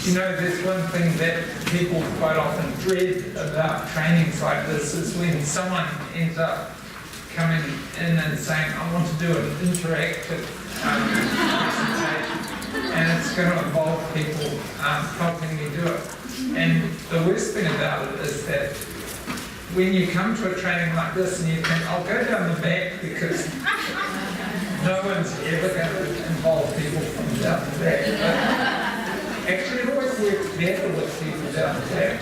You know, there's one thing that people quite often dread about trainings like this is when someone ends up coming in and saying, I want to do an interactive presentation, and it's going to involve people helping me do it. And the worst thing about it is that when you come to a training like this and you think, I'll go down the back because no one's ever going to involve people from down the back. But actually, it always works better with people down the back.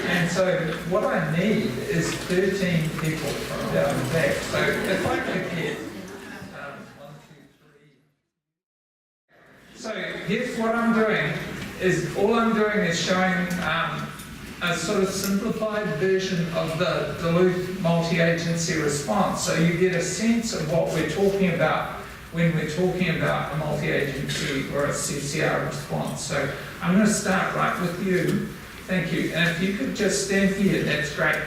And so what I need is 13 people from down the back. So if I could get 1, 2, 3. So here's what I'm doing, is all I'm doing is showing a sort of simplified version of the Duluth multi-agency response. So you get a sense of what we're talking about when we're talking about a multi-agency or a CCR response. So I'm going to start right with you. Thank you. And if you could just stand here, that's great.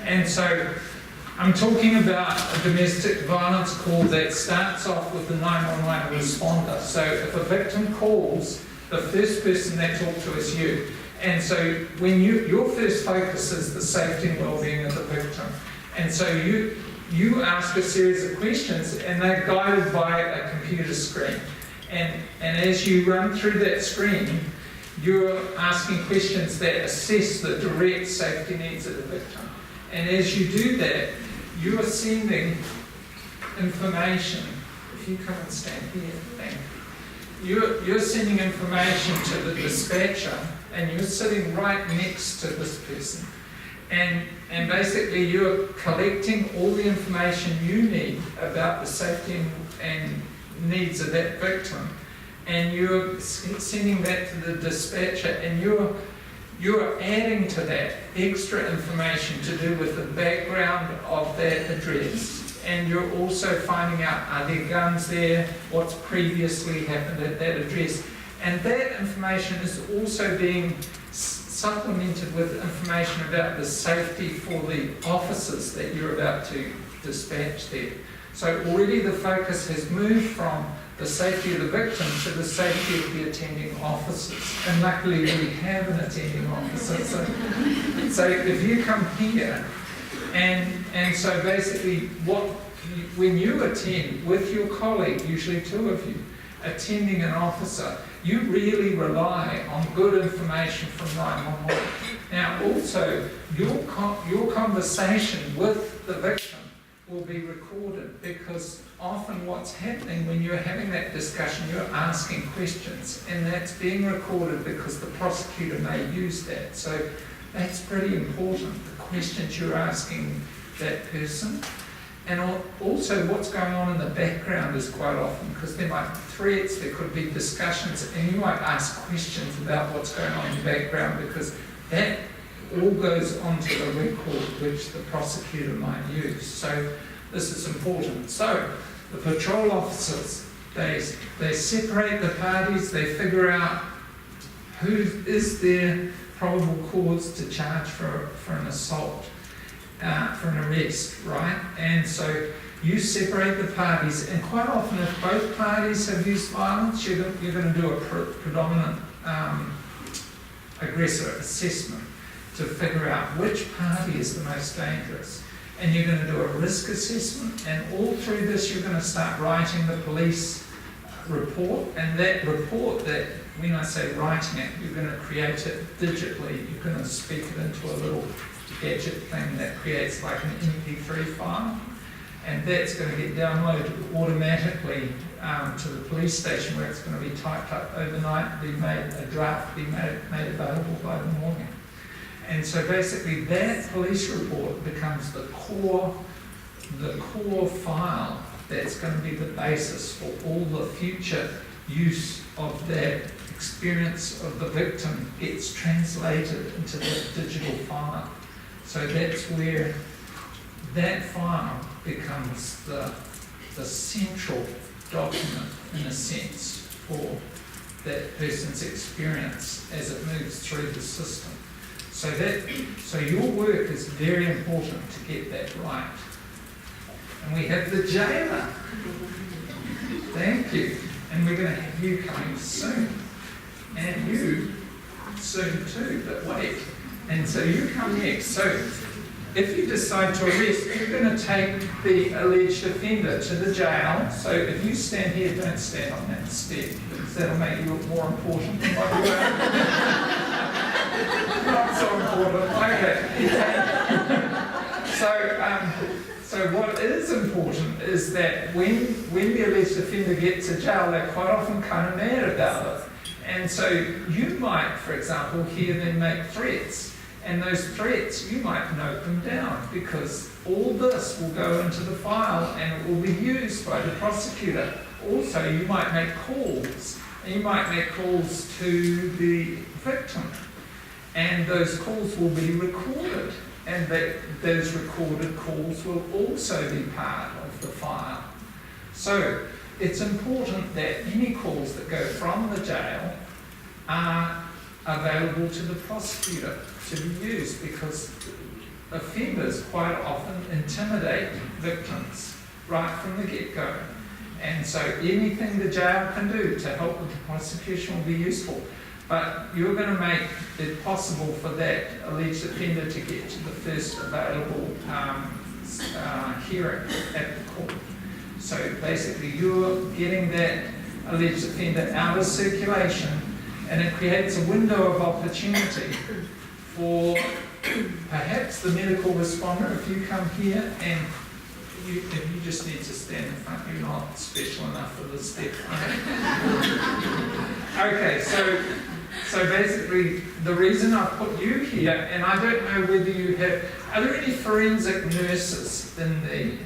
And so I'm talking about a domestic violence call that starts off with the 911 responder. So if a victim calls, the first person they talk to is you. And so when your first focus is the safety and well-being of the victim. And so you ask a series of questions and they're guided by a computer screen. And as you run through that screen, you're asking questions that assess the direct safety needs of the victim. And as you do that, you are sending information. If you come and stand here, thank you. You're sending information to the dispatcher, and you're sitting right next to this person. And basically you're collecting all the information you need about the safety and needs of that victim, and you're sending that to the dispatcher, and you're adding to that extra information to do with the background of that address. And you're also finding out, are there guns there, what's previously happened at that address. And that information is also being supplemented with information about the safety for the officers that you're about to dispatch there. So already the focus has moved from the safety of the victim to the safety of the attending officers. And luckily we have an attending officer. So if you come here, and so basically when you attend with your colleague, usually two of you, attending an officer, you really rely on good information from 911. Now also, your conversation with the victim will be recorded, because often what's happening when you're having that discussion, you're asking questions, and that's being recorded because the prosecutor may use that. So that's pretty important, the questions you're asking that person. And also what's going on in the background is quite often, because there might be threats, there could be discussions, and you might ask questions about what's going on in the background, because that all goes onto the record which the prosecutor might use. So this is important. So the patrol officers, they separate the parties, they figure out who is their probable cause to charge for an assault. For an arrest, right? And so you separate the parties, and quite often if both parties have used violence, you're going to do a predominant aggressor assessment to figure out which party is the most dangerous. And you're going to do a risk assessment, and all through this you're going to start writing the police report, and that report, that when I say writing it, you're going to create it digitally, you're going to speak it into a little gadget thing that creates like an MP3 file, and that's going to get downloaded automatically to the police station, where it's going to be typed up overnight, a draft be made available by the morning. And so basically that police report becomes the core file that's going to be the basis for all the future use of that experience of the victim gets translated into that digital file. So that's where that file becomes the central document, in a sense, for that person's experience as it moves through the system. So your work is very important to get that right. And we have the jailer. Thank you. And we're going to have you coming soon. and you soon too, but wait. And so you come next. So if you decide to arrest, you're going to take the alleged offender to the jail. So if you stand here, don't stand on that step, because that'll make you look more important than what you are. Not so important. Okay. So what is important is that when the alleged offender gets to jail, they're quite often kind of mad about it. And so you might, for example, hear them make threats. And those threats, you might note them down, because all this will go into the file and it will be used by the prosecutor. Also, you might make calls, and you might make calls to the victim. And those calls will be recorded, and those recorded calls will also be part of the file. So it's important that any calls that go from the jail are available to the prosecutor to be used, because offenders quite often intimidate victims right from the get-go. And so anything the jail can do to help with the prosecution will be useful. But you're going to make it possible for that alleged offender to get to the first available hearing at the court. So basically you're getting that alleged offender out of circulation, and it creates a window of opportunity for perhaps the medical responder. If you come here and you just need to stand in front, you're not special enough for this step. Okay, so basically the reason I put you here, and I don't know whether you have, are there any forensic nurses in the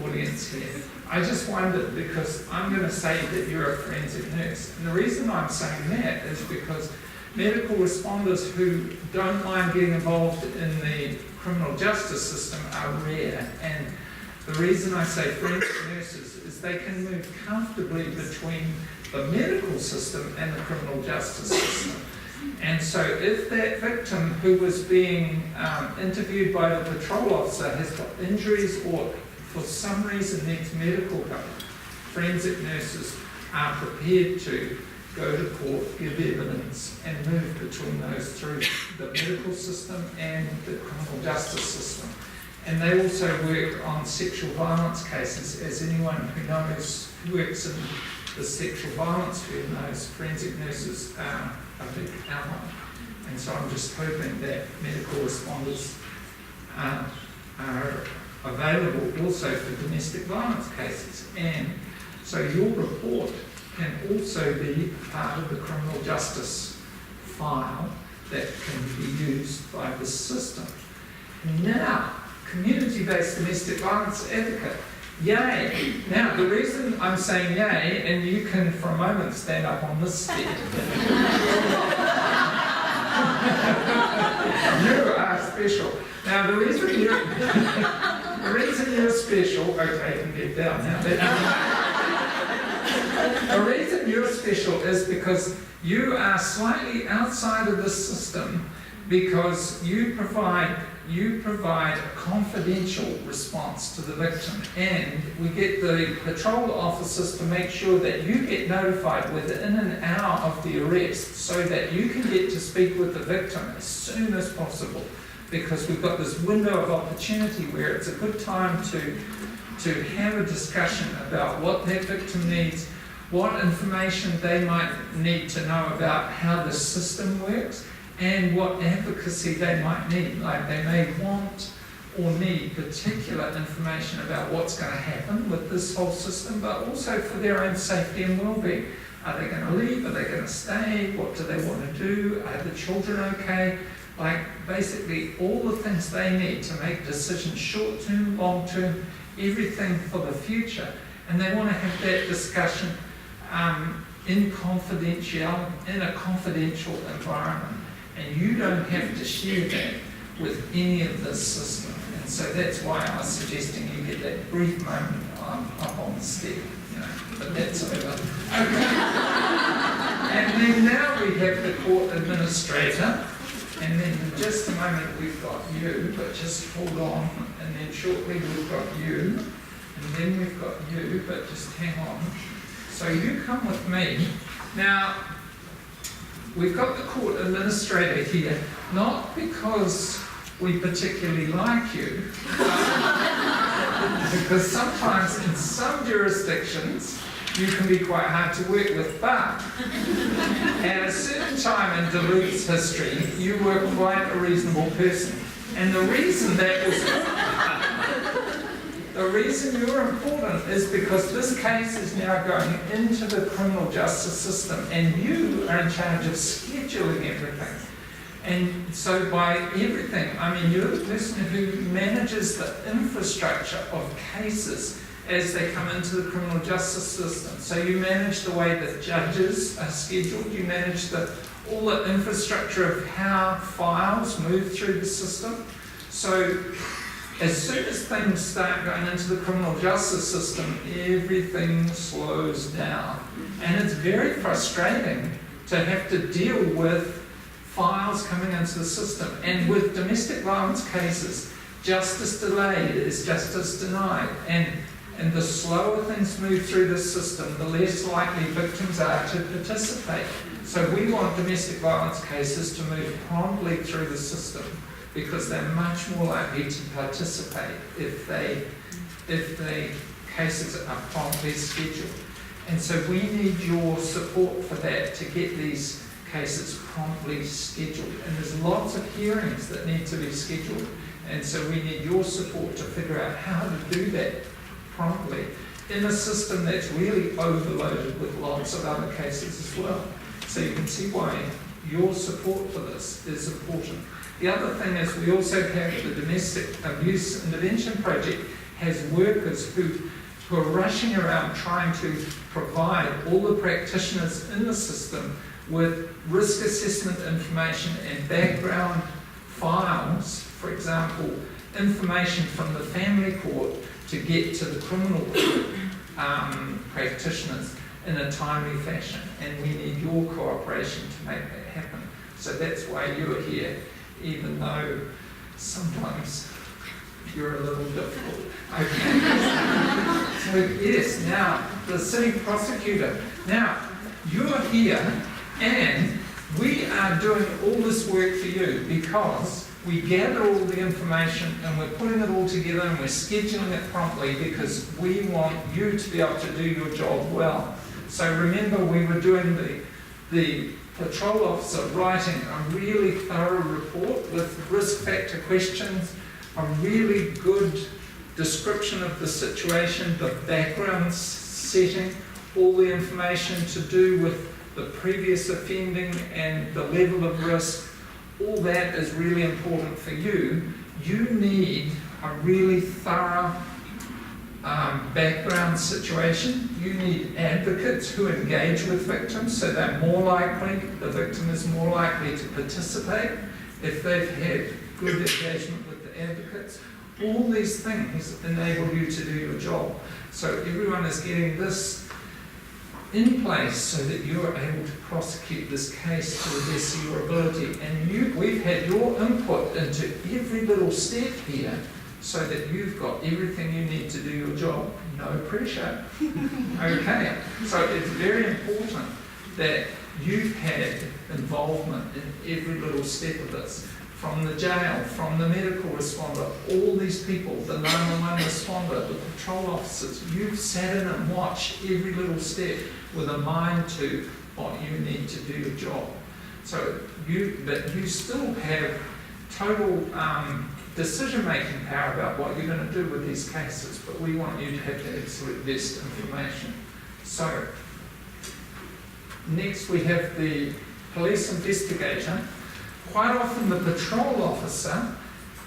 audience here? I just wondered, because I'm going to say that you're a forensic nurse. And the reason I'm saying that is because medical responders who don't mind getting involved in the criminal justice system are rare. And the reason I say forensic nurses is they can move comfortably between the medical system and the criminal justice system. And so if that victim who was being interviewed by the patrol officer has got injuries or for some reason needs medical help, forensic nurses are prepared to go to court, give evidence, and move between those through the medical system and the criminal justice system. And they also work on sexual violence cases. As anyone who knows, who works in the sexual violence field knows, forensic nurses are a big ally. And so I'm just hoping that medical responders are available also for domestic violence cases. And so your report can also be part of the criminal justice file that can be used by the system. Now, community-based domestic violence advocate. Yay! Now, the reason I'm saying yay, and you can for a moment stand up on this step. You are special. Now, the reason you're special, okay, you can get down now. The reason you're special is because you are slightly outside of the system, because you provide a confidential response to the victim, and we get the patrol officers to make sure that you get notified within an hour of the arrest, so that you can get to speak with the victim as soon as possible, because we've got this window of opportunity where it's a good time to have a discussion about what that victim needs, what information they might need to know about how the system works, and what advocacy they might need. Like they may want or need particular information about what's going to happen with this whole system, but also for their own safety and well-being. Are they going to leave? Are they going to stay? What do they want to do? Are the children okay? Like basically all the things they need to make decisions, short-term, long-term, everything for the future. And they want to have that discussion in a confidential environment. And you don't have to share that with any of this system. And so that's why I was suggesting you get that brief moment up on the step, but that's over. Okay. And then now we have the court administrator, and then in just a moment we've got you, but just hold on, and then shortly we've got you, and then we've got you, but just hang on. So you come with me. Now, we've got the court administrator here, not because we particularly like you, because sometimes in some jurisdictions you can be quite hard to work with, but at a certain time in Duluth's history, you were quite a reasonable person. And the reason that was, the reason you're important is because this case is now going into the criminal justice system, and you are in charge of scheduling everything. And so by everything, I mean, you're the person who manages the infrastructure of cases as they come into the criminal justice system. So you manage the way that judges are scheduled, you manage all the infrastructure of how files move through the system. So as soon as things start going into the criminal justice system, everything slows down. And it's very frustrating to have to deal with files coming into the system. And with domestic violence cases, justice delayed is justice denied. And the slower things move through the system, the less likely victims are to participate. So we want domestic violence cases to move promptly through the system, because they're much more likely to participate if the cases are promptly scheduled. And so we need your support for that, to get these cases promptly scheduled. And there's lots of hearings that need to be scheduled, and so we need your support to figure out how to do that promptly in a system that's really overloaded with lots of other cases as well. So you can see why your support for this is important. The other thing is we also have the Domestic Abuse Intervention Project has workers who are rushing around trying to provide all the practitioners in the system with risk assessment information and background files, for example, information from the family court to get to the criminal court practitioners in a timely fashion. And we need your cooperation to make that happen. So that's why you're here, even though sometimes you're a little difficult. Okay. So yes, now the city prosecutor. Now you're here, and we are doing all this work for you because we gather all the information and we're putting it all together and we're scheduling it promptly because we want you to be able to do your job well. So remember, we were doing the patrol officer writing a really thorough report with risk factor questions, a really good description of the situation, the background setting, all the information to do with the previous offending and the level of risk. All that is really important for you. You need a really thorough background situation. You need advocates who engage with victims, so they're more likely, the victim is more likely to participate if they've had good engagement with the advocates. All these things enable you to do your job. So everyone is getting this in place so that you're able to prosecute this case to the best of your ability. And we've had your input into every little step here so that you've got everything you need to do your job. No pressure. Okay, so it's very important that you've had involvement in every little step of this. From the jail, from the medical responder, all these people, the 911 responder, the patrol officers, you've sat in and watched every little step with a mind to what you need to do your job. So but you still have total decision-making power about what you're going to do with these cases, but we want you to have the absolute best information. So next we have the police investigator. Quite often the patrol officer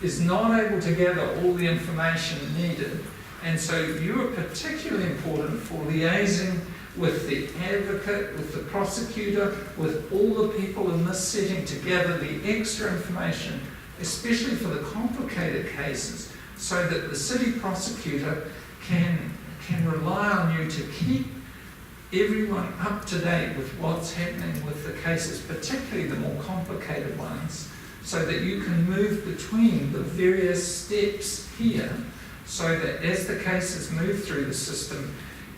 is not able to gather all the information needed, and so you are particularly important for liaising with the advocate, with the prosecutor, with all the people in this setting to gather the extra information, especially for the complicated cases, so that the city prosecutor can rely on you to keep everyone up to date with what's happening with the cases, particularly the more complicated ones, so that you can move between the various steps here, so that as the cases move through the system,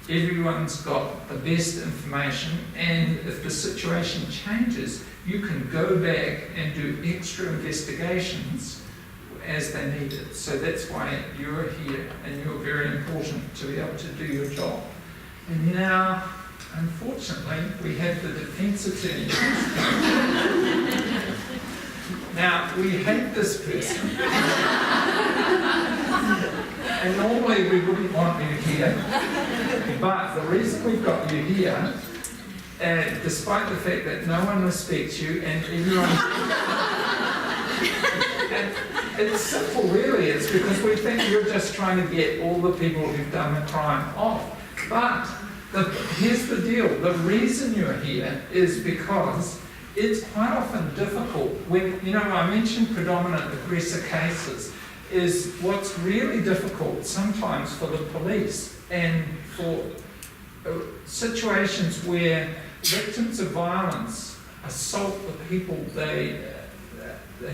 everyone's got the best information, and if the situation changes, you can go back and do extra investigations as they need it. So that's why you're here, and you're very important to be able to do your job. And now, unfortunately, we have the defence attorney. Now, we hate this person. And normally we wouldn't want you here. But the reason we've got you here, despite the fact that no one respects you and everyone... and it's simple really, it's because we think you're just trying to get all the people who've done the crime off. But here's the deal, the reason you're here is because it's quite often difficult when, you know, I mentioned predominant aggressor cases, is what's really difficult sometimes for the police and for situations where victims of violence assault the people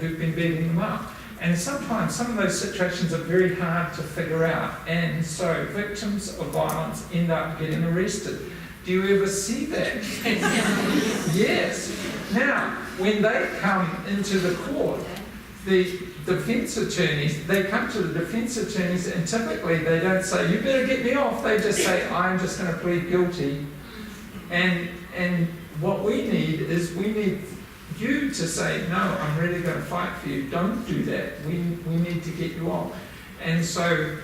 who've been beating them up. And sometimes some of those situations are very hard to figure out, and so victims of violence end up getting arrested. Do you ever see that? Yes. Now, when they come into the court, the defence attorneys, they come to the defence attorneys and typically they don't say, you better get me off, they just say, I'm just going to plead guilty. And what we need is we need you to say, no, I'm really going to fight for you, don't do that, we need to get you off. And so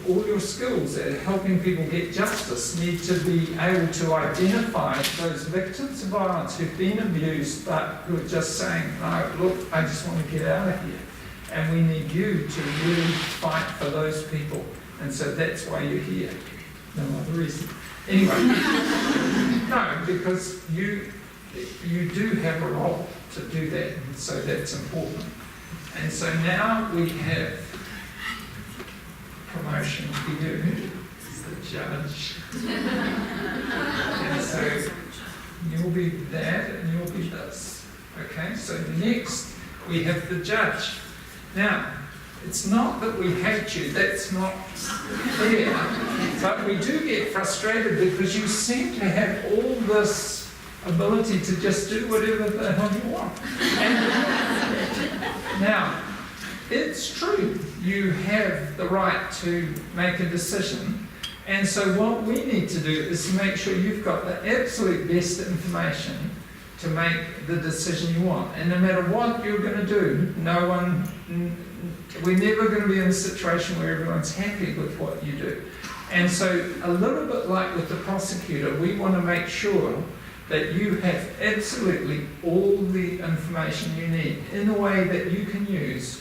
all your skills at helping people get justice need to be able to identify those victims of violence who've been abused but who are just saying, no, look, I just want to get out of here. And we need you to really fight for those people. And so that's why you're here. No other reason. Anyway, no, because you do have a role to do that, and so that's important. And so now we have promotion for you, the judge. And so you'll be that and you'll be this. Okay, so next we have the judge. Now, it's not that we hate you, that's not fair, but we do get frustrated because you seem to have all this ability to just do whatever the hell you want. And now, it's true, you have the right to make a decision, and so what we need to do is to make sure you've got the absolute best information to make the decision you want. And no matter what you're going to do, we're never going to be in a situation where everyone's happy with what you do. And so a little bit like with the prosecutor, we want to make sure that you have absolutely all the information you need in a way that you can use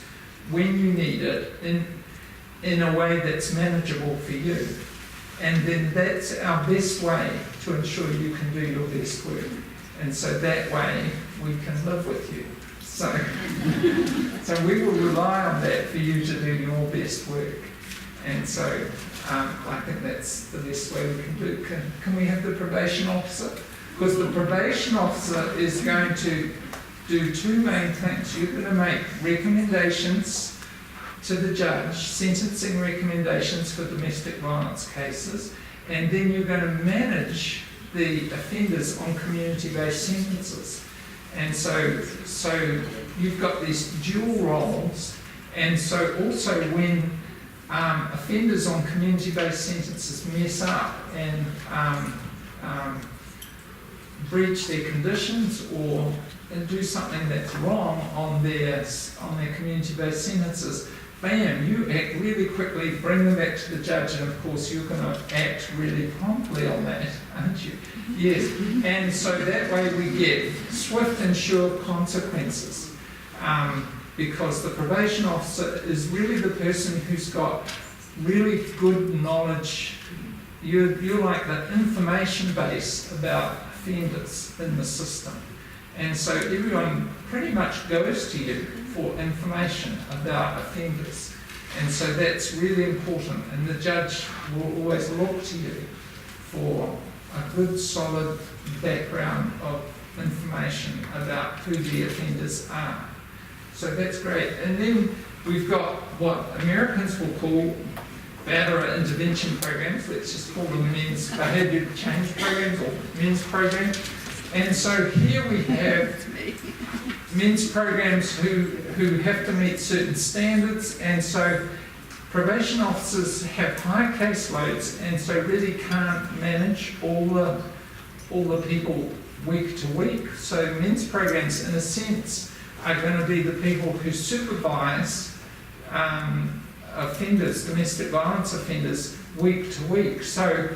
when you need it, in a way that's manageable for you. And then that's our best way to ensure you can do your best work. And so that way we can live with you. So we will rely on that for you to do your best work. And so I think that's the best way we can do. Can we have the probation officer? Because the probation officer is going to do two main things. You're going to make recommendations to the judge, sentencing recommendations for domestic violence cases, and then you're going to manage the offenders on community-based sentences. And so you've got these dual roles, and so also when offenders on community-based sentences mess up and breach their conditions or do something that's wrong on their community-based sentences, bam, you act really quickly, bring them back to the judge, and of course you're going to act really promptly on that, aren't you? Yes, and so that way we get swift and sure consequences, because the probation officer is really the person who's got really good knowledge. You're like the information base about offenders in the system. And so everyone pretty much goes to you for information about offenders. And so that's really important. And the judge will always look to you for a good, solid background of information about who the offenders are. So that's great. And then we've got what Americans will call Battered intervention programs, let's just call them men's behaviour change programs or men's programs. And so here we have men's programs who have to meet certain standards, and so probation officers have high caseloads and so really can't manage all the people week to week. So men's programs in a sense are going to be the people who supervise offenders, domestic violence offenders, week to week. So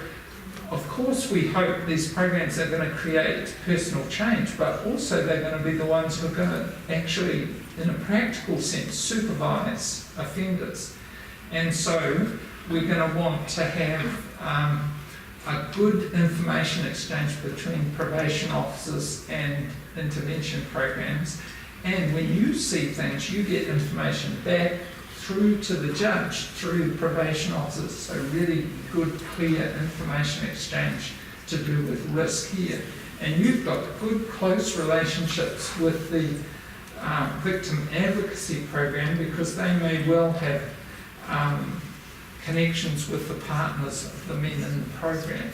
of course we hope these programs are going to create personal change, but also they're going to be the ones who are going to actually, in a practical sense, supervise offenders. And so we're going to want to have a good information exchange between probation officers and intervention programs. And when you see things, you get information back through to the judge, through the probation officers. So really good, clear information exchange to do with risk here. And you've got good, close relationships with the victim advocacy program, because they may well have connections with the partners of the men in the program.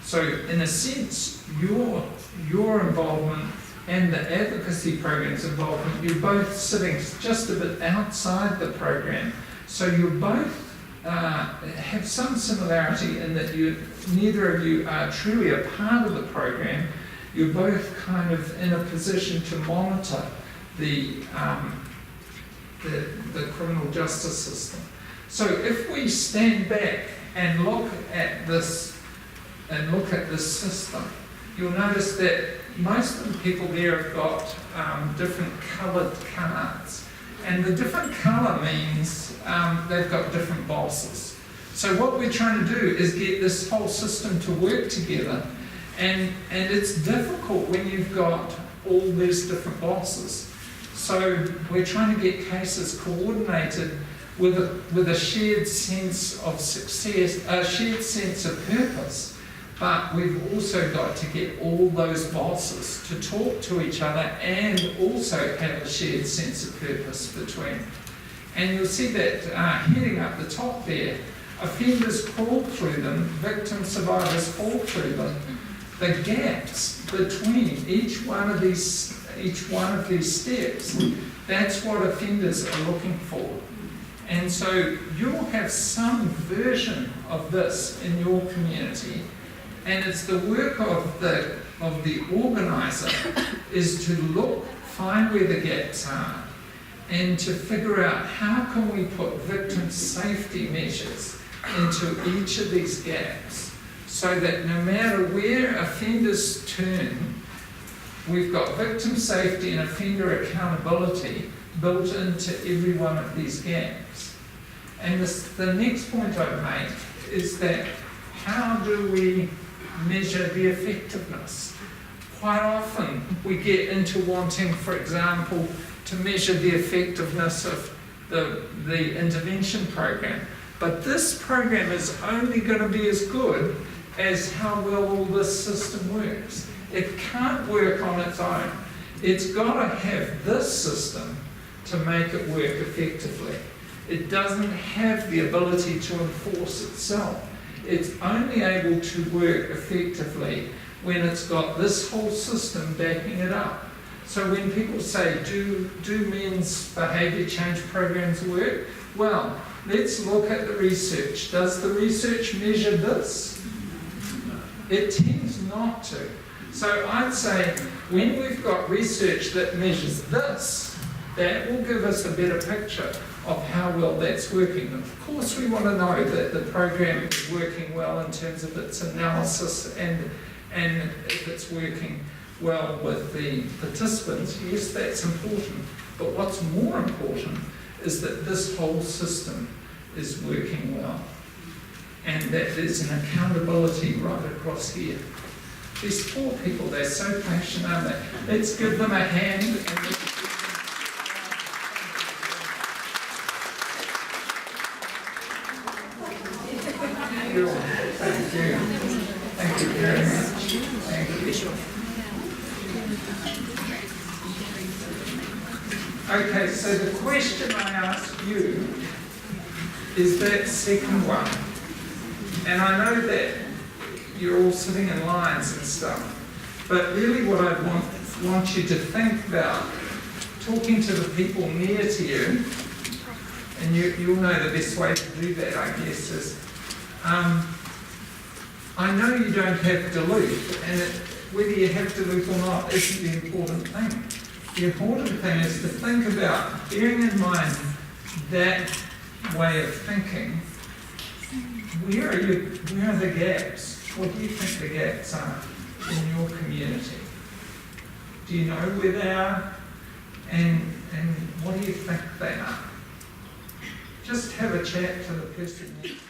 So in a sense, your involvement and the advocacy program's involvement, you're both sitting just a bit outside the program. So you both have some similarity in that neither of you are truly a part of the program. You're both kind of in a position to monitor the criminal justice system. So if we stand back and look at this system, you'll notice that most of the people there have got different coloured cards, and the different colour means they've got different bosses. So what we're trying to do is get this whole system to work together, and it's difficult when you've got all these different bosses. So we're trying to get cases coordinated with a shared sense of success, a shared sense of purpose. But we've also got to get all those bosses to talk to each other and also have a shared sense of purpose between. And you'll see that heading up the top there, offenders crawl through them, victim survivors fall through them. The gaps between each one of these steps, that's what offenders are looking for. And so you'll have some version of this in your community. And it's the work of the organiser is to look, find where the gaps are, and to figure out how can we put victim safety measures into each of these gaps, so that no matter where offenders turn, we've got victim safety and offender accountability built into every one of these gaps. And the next point I'd make is that how do we measure the effectiveness? Quite often we get into wanting, for example, to measure the effectiveness of the intervention program. But this program is only going to be as good as how well all this system works. It can't work on its own. It's got to have this system to make it work effectively. It doesn't have the ability to enforce itself. It's only able to work effectively when it's got this whole system backing it up. So when people say, do men's behaviour change programs work? Well, let's look at the research. Does the research measure this? It tends not to. So I'd say when we've got research that measures this, that will give us a better picture of how well that's working. Of course, we want to know that the program is working well in terms of its analysis and if it's working well with the participants. Yes, that's important. But what's more important is that this whole system is working well, and that there's an accountability right across here. These poor people, they're so patient, aren't they? Let's give them a hand. And Thank you. Thank you very much. Thank you. Okay, so the question I ask you is that second one. And I know that you're all sitting in lines and stuff, but really what I want you to think about, talking to the people near to you, and you'll know the best way to do that, I guess, is, I know you don't have Duluth, and whether you have Duluth or not isn't the important thing. The important thing is to think about, bearing in mind that way of thinking, where are the gaps? What do you think the gaps are in your community? Do you know where they are? And what do you think they are? Just have a chat to the person next to you.